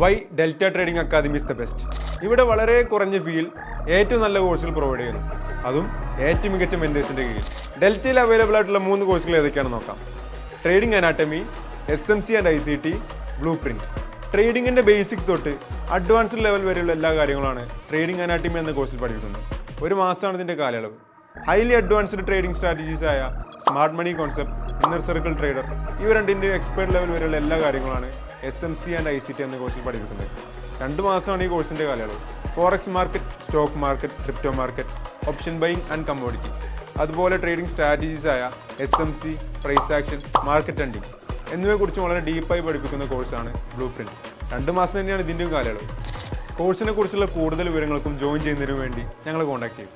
Y Delta trading academy is the best. ഇവിടെ വളരെ കുറഞ്ഞ ഫീയിൽ ഏറ്റവും നല്ല കോഴ്സുകൾ പ്രൊവൈഡ് ചെയ്യുന്നു, അതും ഏറ്റവും മികച്ച മെന്റേഴ്സിന്റെ കീഴിൽ. ഡെൽറ്റയിൽ അവൈലബിൾ ആയിട്ടുള്ള 3 കോഴ്സുകൾ ഏതൊക്കെയാണെന്ന് നോക്കാം. Trading anatomy, SMC and ICT, blueprint. ട്രേഡിംഗിന്റെ ബേസിക്സ് തൊട്ട് അഡ്വാൻസ്ഡ് ലെവൽ വരെയുള്ള എല്ലാ കാര്യങ്ങളാണ് ട്രേഡിംഗ് അനാട്ടമി എന്ന കോഴ്സിൽ പഠിക്കുന്നത്. 1 മാസമാണ് ഇതിന്റെ കാലയളവ്. ഹൈലി അഡ്വാൻസ്ഡ് ട്രേഡിംഗ് സ്ട്രാറ്റജീസ് ആയ smart money concept, inner circle trader, ഇവ രണ്ടിൻ്റെ എക്സ്പേർട്ട് ലെവൽ വരെയുള്ള എല്ലാ കാര്യങ്ങളാണ് SMC ആൻഡ് ICT എന്ന കോഴ്സിൽ പഠിപ്പിക്കുന്നത്. 2 മാസമാണ് ഈ കോഴ്സിന്റെ കാലയളവ്. Forex market, stock market, crypto market, option buying and commodity, അതുപോലെ ട്രേഡിംഗ് സ്ട്രാറ്റജീസ് ആയ SMC, price action, market trending എന്നിവയെക്കുറിച്ച് വളരെ ഡീപ്പായി പഠിപ്പിക്കുന്ന കോഴ്സാണ് ബ്ലൂ പ്രിന്റ്. 2 മാസം തന്നെയാണ് ഇതിൻ്റെയും കാലയളവ്. കോഴ്സിനെ കുറിച്ചുള്ള കൂടുതൽ വിവരങ്ങൾക്കും ജോയിൻ ചെയ്യുന്നതിനു വേണ്ടി ഞങ്ങളെ കോൺടാക്ട് ചെയ്യും.